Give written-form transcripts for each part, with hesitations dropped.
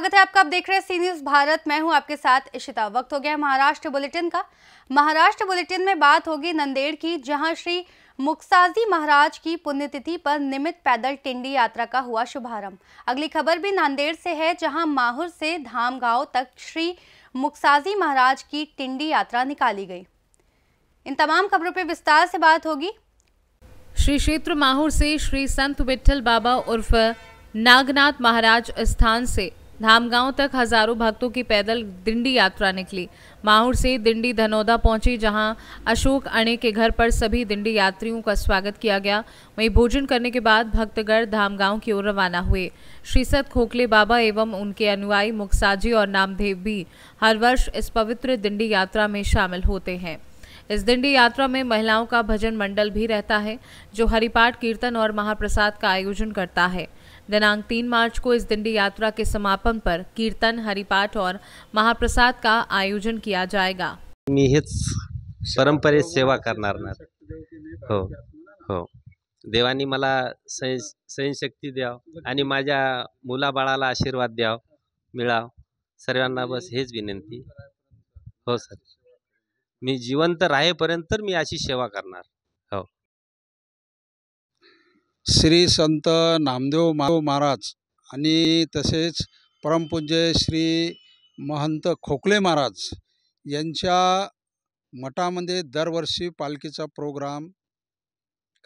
स्वागत है आपका। आप देख रहे हैं सी न्यूज़ भारत। मैं हूं आपके साथ इशिता। वक्त हो गया महाराष्ट्र बुलेटिन का। महाराष्ट्र बुलेटिन में बात होगी नंदेड़ की, जहां श्री मुक्साजी महाराज की पुण्यतिथि पर निमित्त पैदल टिंडी यात्रा का हुआ शुभारंभ। अगली खबर भी नांदेड़ से है, जहां माहुर से धामगांव तक श्री मुक्साजी महाराज की टिंडी यात्रा निकाली गई। इन तमाम खबरों पर विस्तार से बात होगी। श्री क्षेत्र माहुर से श्री संत विठल बाबा उर्फ नागनाथ महाराज स्थान से धामगांव तक हजारों भक्तों की पैदल दिंडी यात्रा निकली। माहुर से दिंडी धनौदा पहुंची, जहां अशोक अणे के घर पर सभी दिंडी यात्रियों का स्वागत किया गया। वहीं भोजन करने के बाद भक्तगण धामगांव की ओर रवाना हुए। श्री सत खोखले बाबा एवं उनके अनुयायी मुक्साजी और नामदेव भी हर वर्ष इस पवित्र दिंडी यात्रा में शामिल होते हैं। इस दिंडी यात्रा में महिलाओं का भजन मंडल भी रहता है, जो हरिपाठ, कीर्तन और महाप्रसाद का आयोजन करता है। दिनांक 3 मार्च को इस दिंडी यात्रा के समापन पर कीर्तन, हरिपाठ और महाप्रसाद का आयोजन किया जाएगा। मी हेच परंपरेत सेवा करणार ना। हो हो, देवानी मला सहनशक्ती द्याव आणि माझ्या मुलाबाळाला आशीर्वाद द्याव मिळाव, सर्वांना बस हेच विनंती। हो सर, मी जिवंत राहेपर्यंत मी अशी सेवा करणार। हो। श्री संत नामदेव महाराज आणि तसेच परमपूज्य श्री महंत खोखले महाराज यांच्या मठामध्ये दरवर्षी पालखीचा प्रोग्राम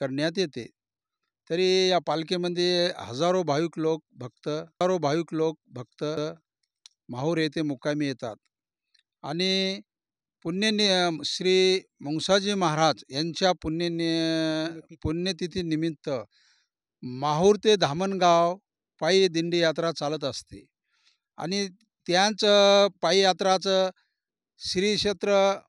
करण्यात येते। तरी या पालखीमध्ये हजारो भाविक लोक भक्त माहूर येथे मुक्कामी येतात आणि श्री मुक्साजी महाराज यांच्या पुण्यतिथी निमित्त माहूर ते धामणगाव पायी दिंडी यात्रा चालत असते आणि त्याच पायी यात्राचं श्री क्षेत्र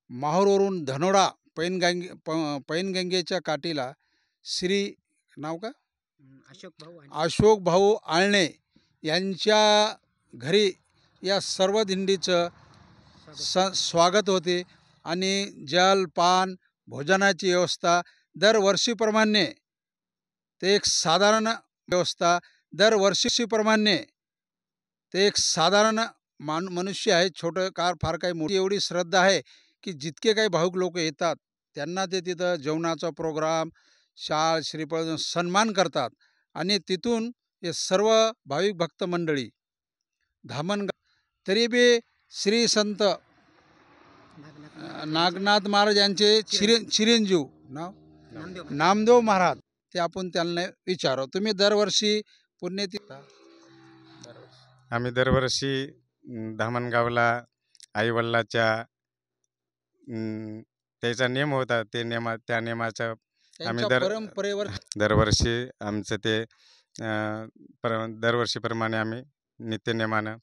माहूरवरून धनोडा पैनगंगेच्या काठीला श्री नाव का अशोक भाऊ आळणे यांच्या घरी या सर्व दिंडीचं स्वागत होते आणि जल पान भोजनाची व्यवस्था दरवर्षीप्रमाणे ते एक साधारण व्यवस्था दरवर्षीप्रमाणे ते एक साधारण मनुष्य आहे, छोटं कार फार काही मोठी एवढी श्रद्धा आहे की जितके काही भाविक लोक येतात त्यांना ते तिथं जेवणाचा प्रोग्राम, शाल, श्रीफळ सन्मान करतात आणि तिथून हे सर्व भाविक भक्त मंडळी धामणगाव तरी बी श्री संत नागनाथ महाराज यांचे चिरंजीव नामदेव महाराज ते आपण त्यांना विचारू। तुम्ही दरवर्षी पुण्यतिथी? आम्ही दरवर्षी धामणगावला आईवडिलाच्या त्याचा नियम होता, त्या नियमाच्या आम्ही परंपरेवर दरवर्षी आमचं ते दरवर्षीप्रमाणे आम्ही नित्यनेमानं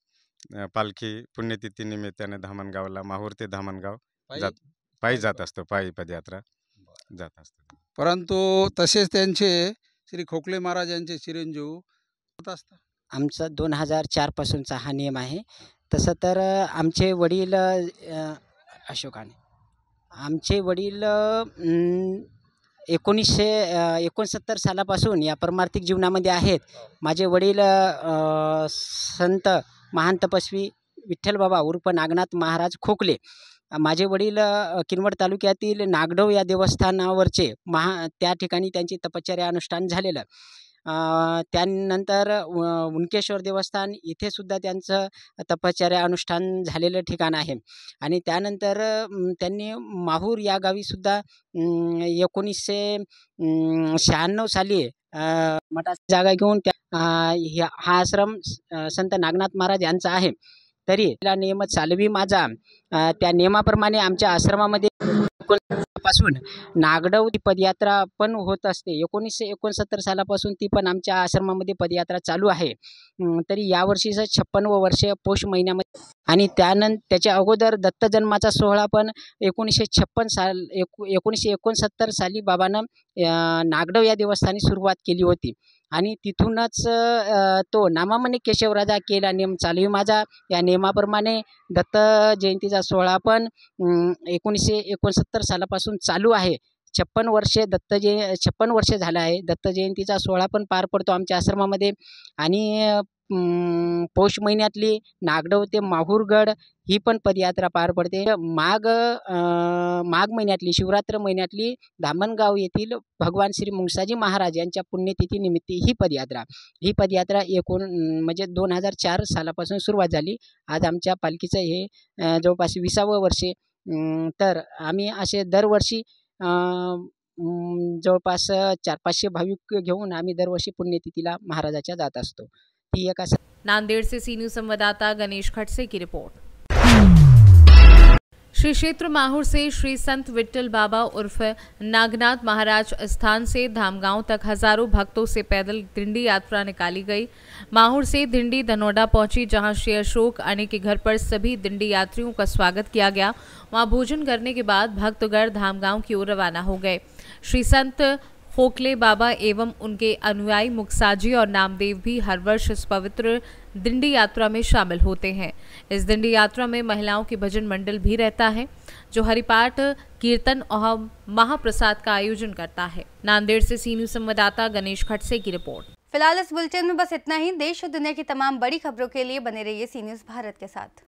पालखी पुण्यतिथी निमित्ताने धामणगावला माहूर ते धामणगाव पायी जात असतो, पायी पदयात्रा जात असतो। परंतु तसेच त्यांचे श्री खोखले महाराज यांचे चिरंजीव होत असतात। आमचा 2004 पासूनचा हा नियम आहे। तसं तर आमचे वडील अशोकाने आमचे वडील 1969 सालापासून या परमार्थिक जीवनामध्ये आहेत। माझे वडील संत महान तपस्वी विठ्ठल बाबा उर्फ नागनाथ महाराज खोखले, माझे वडील किनवट तालुक्यातील नागडव या देवस्थानावरचे त्या ठिकाणी त्यांची तपश्चर्या अनुष्ठान झालेलं। त्यानंतर उनकेश्वर देवस्थान इथे सुद्धा त्यांचं तपश्चर्या अनुष्ठान झालेलं ठिकाण आहे आणि त्यानंतर त्यांनी माहूर या गावी सुद्धा 1996 साली मठाची जागा घेऊन हा आश्रम संत नागनाथ महाराज यांचा आहे। तरी त्याला नियम चालवी माझा, त्या नियमाप्रमाणे आमच्या आश्रमामध्ये पासून नागडव ती पदयात्रा पण होत असते। 1969 सालापासून ती पण आमच्या आश्रमामध्ये पदयात्रा चालू आहे। तरी यावर्षीचं 56वं वर्ष पौष महिन्यामध्ये आणि त्याच्या अगोदर दत्त जन्माचा सोहळा पण 1969 साली बाबानं नागडव या देवस्थानी सुरुवात केली होती आणि तिथूनच तो नामामणी केशवराजा केला नियम चालवी माझा। या नियमाप्रमाणे दत्त जयंतीचा सोहळा पण 1969 सालापासून चालू आहे। 56 वर्ष झालं आहे। दत्त जयंतीचा सोहळा पण पार पडतो आमच्या आश्रमामध्ये आणि पौष महिन्यातली नागडव ते माहूरगड ही पण पदयात्रा पार पडते. माघ महिन्यातली शिवरात्र महिन्यातली धामणगाव येथील भगवान श्री मुंगसाजी महाराज यांच्या पुण्यतिथीनिमित्त ही पदयात्रा एकूण म्हणजे 2004 सालापासून सुरुवात झाली. आज आमच्या पालखीचं हे जवळपास 20वं वर्ष. तर आम्ही असे दरवर्षी जवळपास 400-500 भाविक घेऊन आम्ही दरवर्षी पुण्यतिथीला महाराजाच्या जात असतो. ती एक असं. नांदेड़ से सी न्यूज संवाददाता गणेश खड़से की रिपोर्ट। श्री क्षेत्र माहौर से श्री संत विट्ठल बाबा उर्फ नागनाथ महाराज स्थान से धामगांव तक हजारों भक्तों से पैदल दिंडी यात्रा निकाली गई। माहौर से दिंडी धनोडा पहुंची, जहां श्री अशोक आने के घर पर सभी दिंडी यात्रियों का स्वागत किया गया। वहां भोजन करने के बाद भक्तगण धामगांव की ओर रवाना हो गए। श्री संत खोखले बाबा एवं उनके अनुयायी मुक्साजी और नामदेव भी हर वर्ष इस पवित्र दिंडी यात्रा में शामिल होते हैं। इस दिंडी यात्रा में महिलाओं की भजन मंडल भी रहता है, जो हरिपाठ, कीर्तन और महाप्रसाद का आयोजन करता है। नांदेड़ से सी न्यूज संवाददाता गणेश खड़से की रिपोर्ट। फिलहाल इस बुलेटिन में बस इतना ही। देश और दुनिया की तमाम बड़ी खबरों के लिए बने रहिए सी न्यूज भारत के साथ।